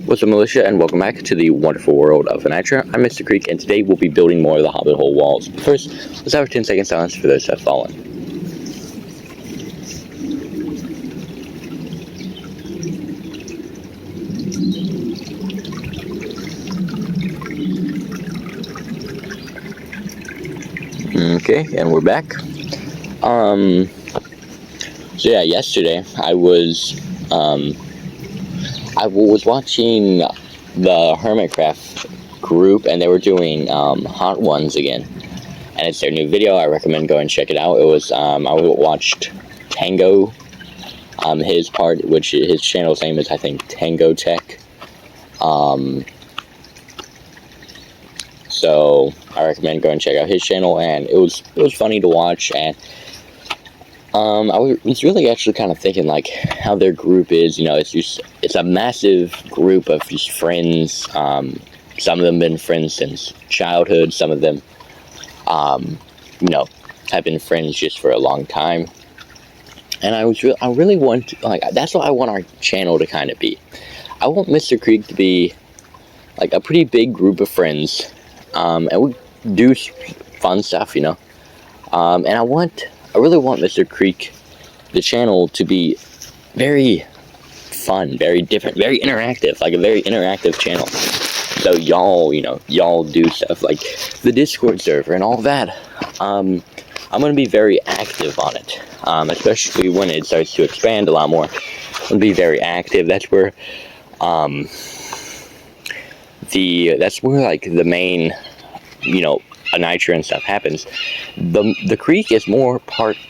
What's up, militia, and welcome back to the wonderful world of Nitro. I'm Mr.Creekyt, and today we'll be building more of the Hobbit Hole walls. But first, let's have a 10-second silence for those who have fallen. Okay, and we're back. So yeah, yesterday I was watching the Hermitcraft group, and they were doing Hot Ones again, and it's their new video. I recommend going and check it out. It was I watched Tango, his part, which his channel's name is, I think, Tango Tech. So I recommend going and check out his channel, and it was funny to watch. And I was really actually kind of thinking, like, how their group is. You know, it's a massive group of just friends. Some of them been friends since childhood. Some of them, you know, have been friends just for a long time. And I really want, like, that's what I want our channel to kind of be. I want Mr.Creekyt to be like a pretty big group of friends, and we do fun stuff, you know. And I really want Mr.Creekyt, the channel, to be very fun, very different, very interactive, like a very interactive channel. So y'all do stuff like the Discord server and all that. I'm going to be very active on it, especially when it starts to expand a lot more. I'm going to be very active. That's where, like the main, you know, a Nitro and stuff happens. The Creek is more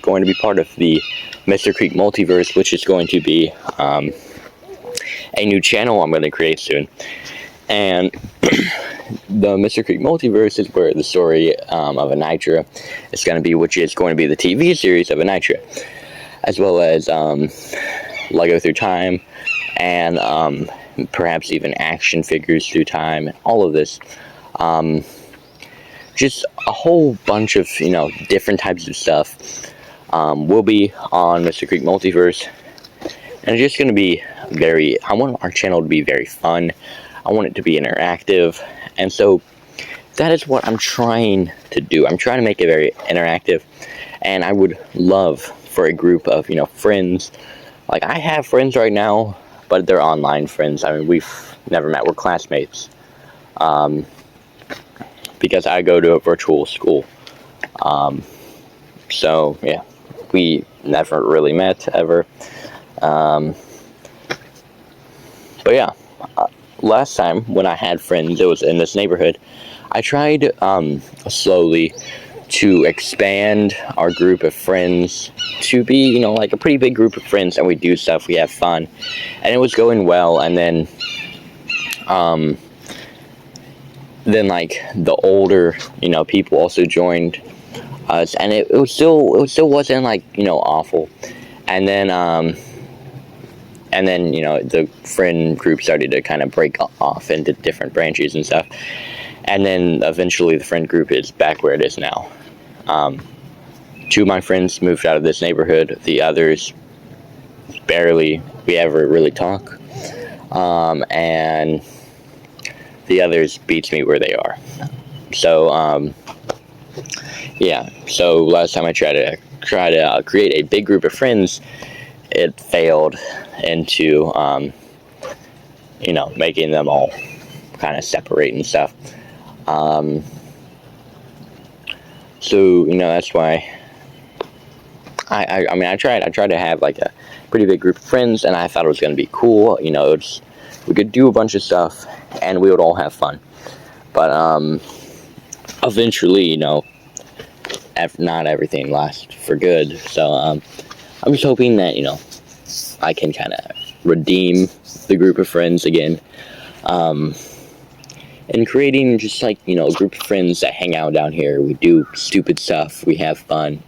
going to be part of the Mr.Creekyt multiverse, which is going to be a new channel I'm going to create soon. And the Mr.Creekyt multiverse is where the story of a Nitro is going to be, which is going to be the TV series of a Nitro, as well as Lego Through Time, and perhaps even action figures through time. All of this. Just a whole bunch of, you know, different types of stuff will be on Mr.Creekyt Multiverse, and it's just going to be I want our channel to be very fun. I want it to be interactive, and so that is what I'm trying to do. I'm trying to make it very interactive, and I would love for a group of, you know, friends. Like, I have friends right now, but they're online friends. I mean, we've never met. We're classmates. Because I go to a virtual school. So, yeah, we never really met, ever. But yeah, last time when I had friends, it was in this neighborhood. I tried slowly to expand our group of friends to be, you know, like a pretty big group of friends, and we do stuff, we have fun. And it was going well, and then like the older, you know, people also joined us, and it still wasn't, like, you know, awful. And then you know, the friend group started to kind of break off into different branches and stuff, and then eventually the friend group is back where it is now. Two of my friends moved out of this neighborhood. The others, barely we ever really talk, and the others beats me where they are. So yeah. So last time I tried to create a big group of friends, it failed into you know, making them all kind of separate and stuff. So, you know, that's why I mean, I tried to have like a pretty big group of friends, and I thought it was going to be cool. You know, we could do a bunch of stuff, and we would all have fun. But eventually, you know, not everything lasts for good. So I'm just hoping that, you know, I can kind of redeem the group of friends again, and creating just, like, you know, a group of friends that hang out down here. We do stupid stuff. We have fun.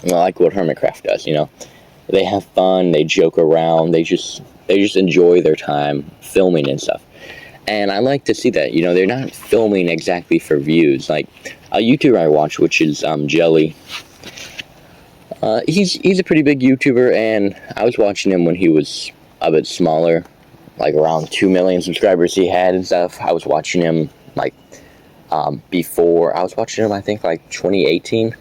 Like what Hermitcraft does, you know. They have fun. They joke around. They just enjoy their time filming and stuff. And I like to see that. You know, they're not filming exactly for views. Like a YouTuber I watch, which is Jelly. He's a pretty big YouTuber, and I was watching him when he was a bit smaller. like around 2 million subscribers he had and stuff. I was watching him like before. I was watching him, I think, like 2018,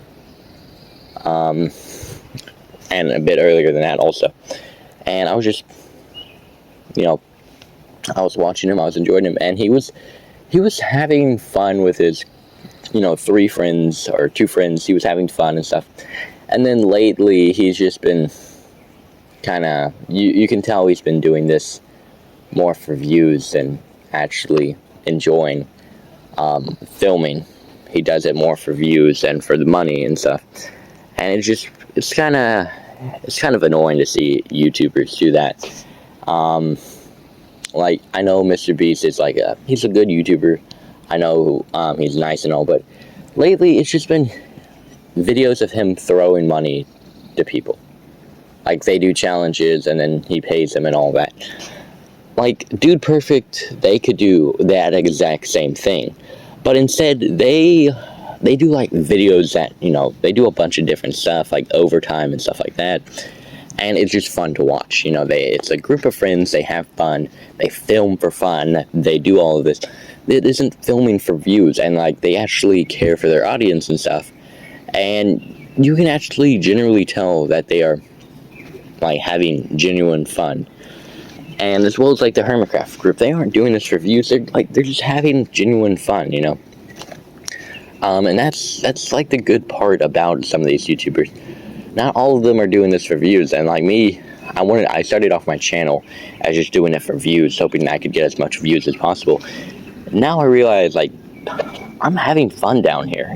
and a bit earlier than that also. And I was just, I was watching him, I was enjoying him, and he was having fun with his, 3 friends or 2 friends. He was having fun and stuff. And then lately, he's just been kind of, you can tell he's been doing this more for views than actually enjoying filming. He does it more for views and for the money and stuff. And it's kind of annoying to see YouTubers do that. Like, I know Mr. Beast is like he's a good YouTuber. I know he's nice and all, but lately it's just been videos of him throwing money to people. Like, they do challenges and then he pays them and all that. Like, Dude Perfect, they could do that exact same thing. But instead, they do like videos that, they do a bunch of different stuff, like overtime and stuff like that. And it's just fun to watch. It's a group of friends, they have fun, they film for fun, they do all of this. It isn't filming for views, and like, they actually care for their audience and stuff. And you can actually generally tell that they are like having genuine fun. And as well as like the Hermitcraft group, they aren't doing this for views, they're just having genuine fun, and that's like the good part about some of these YouTubers. Not all of them are doing this for views, and like me, I started off my channel as just doing it for views, hoping that I could get as much views as possible. Now I realize, like, I'm having fun down here,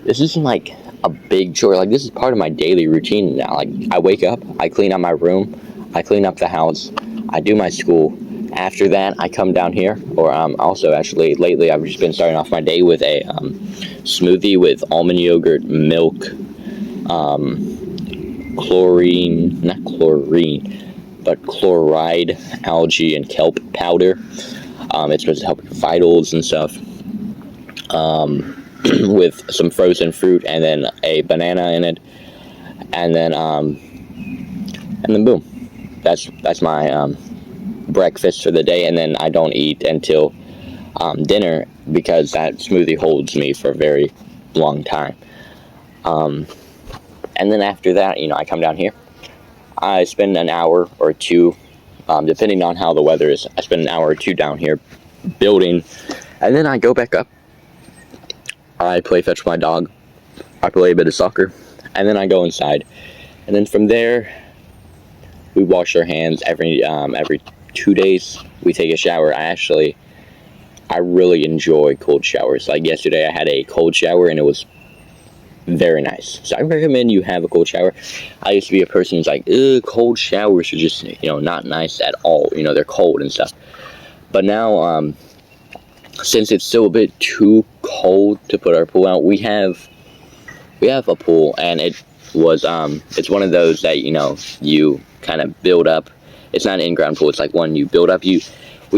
this isn't like a big chore, like, this is part of my daily routine now. Like, I wake up, I clean up my room, I clean up the house, I do my school. After that, I come down here, or also, actually, lately, I've just been starting off my day with a smoothie with almond yogurt, milk, chloride, algae, and kelp powder. It's supposed to help your vitals and stuff. With some frozen fruit and then a banana in it, and then boom, that's my breakfast for the day. And then I don't eat until dinner, because that smoothie holds me for a very long time. And then after that, I come down here. I spend an hour or two, depending on how the weather is. I spend an hour or two down here building, and then I go back up. I play fetch with my dog. I play a bit of soccer, and then I go inside. And then from there, we wash our hands every 2 days. We take a shower. I really enjoy cold showers. Like yesterday, I had a cold shower, and it was very nice. So I recommend you have a cold shower. I used to be a person who's like, cold showers are just, not nice at all. They're cold and stuff. But now, since it's still a bit too cold to put our pool out, we have a pool, and it's one of those that, you kind of build up. It's not an in-ground pool. It's like one you build up. We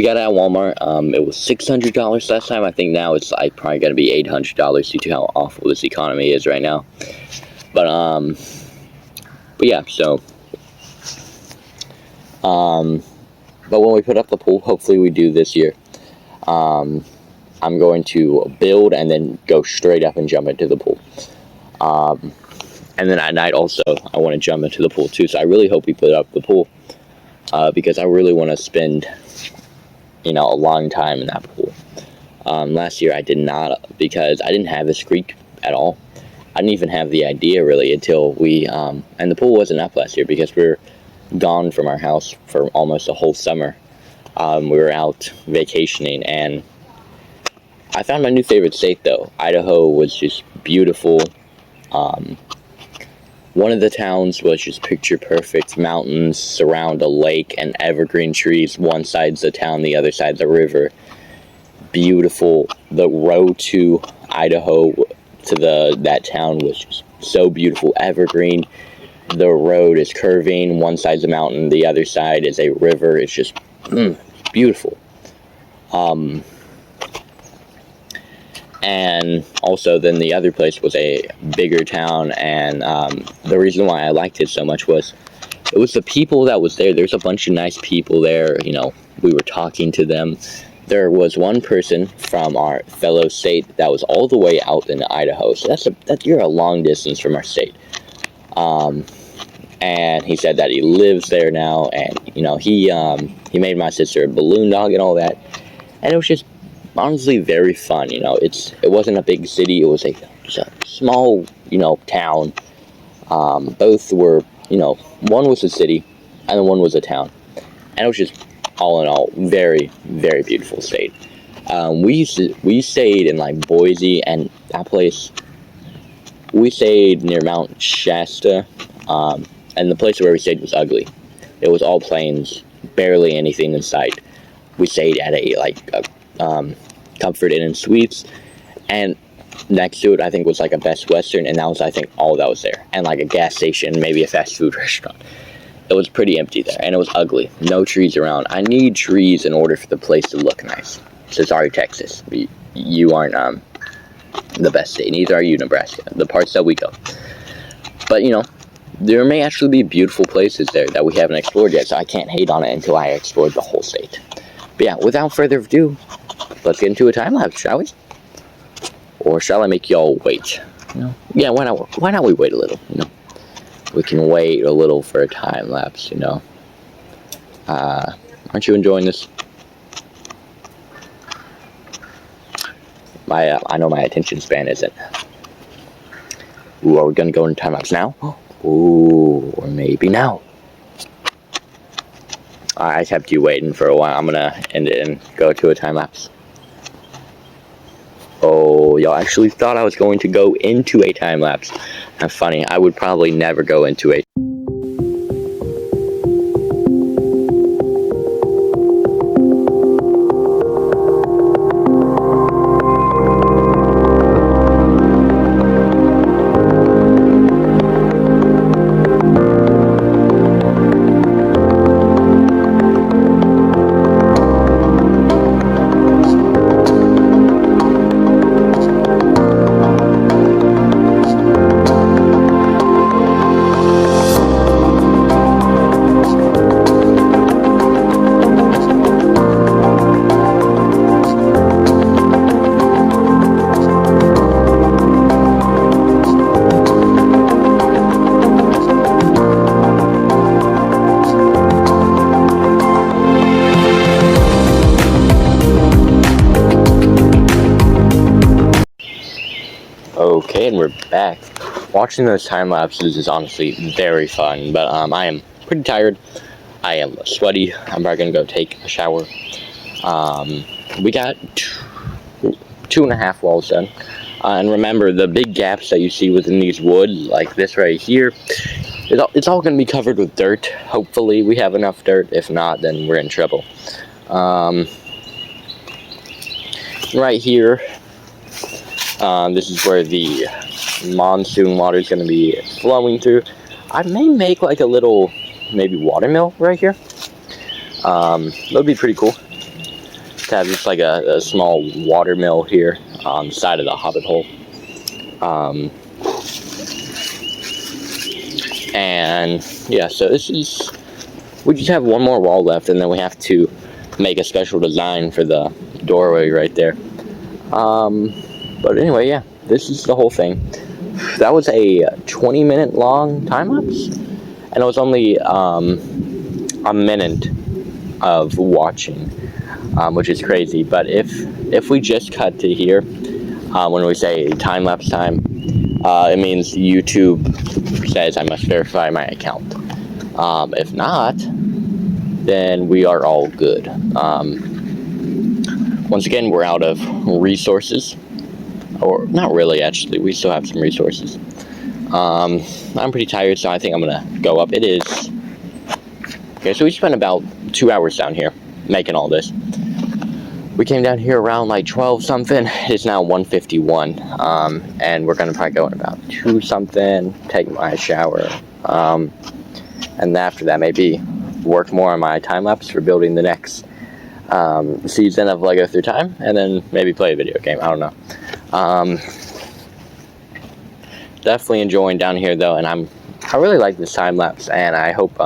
got it at Walmart. It was $600 last time. I think now it's like probably going to be $800 due to how awful this economy is right now. But yeah, so but when we put up the pool, hopefully we do this year, I'm going to build and then go straight up and jump into the pool. And then at night also, I want to jump into the pool too. So I really hope we put up the pool, because I really want to spend, a long time in that pool. Last year I did not, because I didn't have this creek at all. I didn't even have the idea really until we, and the pool wasn't up last year because we were gone from our house for almost a whole summer. We were out vacationing, and I found my new favorite state though. Idaho was just beautiful. One of the towns was just picture perfect. Mountains surround a lake and evergreen trees. One side's the town, the other side's the river. Beautiful. The road to Idaho, to that town, was just so beautiful. Evergreen. The road is curving. One side's a mountain, the other side is a river. It's just beautiful. And also then the other place was a bigger town, and the reason why I liked it so much was it was the people that was there. There's a bunch of nice people there. You know, we were talking to them. There was one person from our fellow state that was all the way out in Idaho. So you're a long distance from our state. And he said that he lives there now, and you know, he made my sister a balloon dog and all that, and it was just honestly very fun. You know, it wasn't a big city. It was a small, you know, town. Both were, you know, one was a city and then one was a town, and it was just all in all very, very beautiful state. We stayed in like Boise, and that place, we stayed near Mount Shasta, and the place where we stayed was ugly. It was all plains, barely anything in sight. We stayed at a Comfort Inn and Suites, and next to it I think was like a Best Western, and that was I think all that was there, and like a gas station, maybe a fast food restaurant. It was pretty empty there, and it was ugly. No trees around. I need trees in order for the place to look nice. So sorry, Texas, you aren't the best state. Neither are you, Nebraska, the parts that we go. But you know, there may actually be beautiful places there that we haven't explored yet, so I can't hate on it until I explored the whole state. But yeah, without further ado, let's get into a time lapse, shall we? Or shall I make y'all wait? You know? Yeah, why not we wait a little, you know? We can wait a little for a time lapse, you know? Aren't you enjoying this? I know my attention span isn't. Ooh, are we gonna go into time lapse now? Ooh, or maybe now. I kept you waiting for a while. I'm gonna end it and go to a time lapse. Oh, y'all actually thought I was going to go into a time lapse. That's funny. I would probably never go into a Okay, and we're back. Watching those time lapses is honestly very fun, but I am pretty tired. I am sweaty. I'm probably gonna go take a shower. We got 2.5 walls done, and remember the big gaps that you see within these woods, like this right here. It's all gonna be covered with dirt. Hopefully, we have enough dirt. If not, then we're in trouble. Right here. This is where the monsoon water is going to be flowing through. I may make like a little, maybe watermill right here. That'd be pretty cool to have just like a small watermill here on the side of the hobbit hole. And yeah, so we just have one more wall left, and then we have to make a special design for the doorway right there. But anyway, yeah, this is the whole thing. That was a 20-minute long time lapse, and it was only a minute of watching, which is crazy. But if we just cut to here, when we say time lapse time, it means YouTube says I must verify my account. If not, then we are all good. Once again, we're out of resources. Or not really, actually. We still have some resources. I'm pretty tired, so I think I'm gonna go up. It is okay. So we spent about 2 hours down here making all this. We came down here around like 12 something. It's now 1:51, and we're gonna probably go in about 2 something. Take my shower, and after that, maybe work more on my time lapse for building the next season of Lego Through Time, and then maybe play a video game. I don't know. Definitely enjoying down here though, and I'm I really like this time lapse, and I hope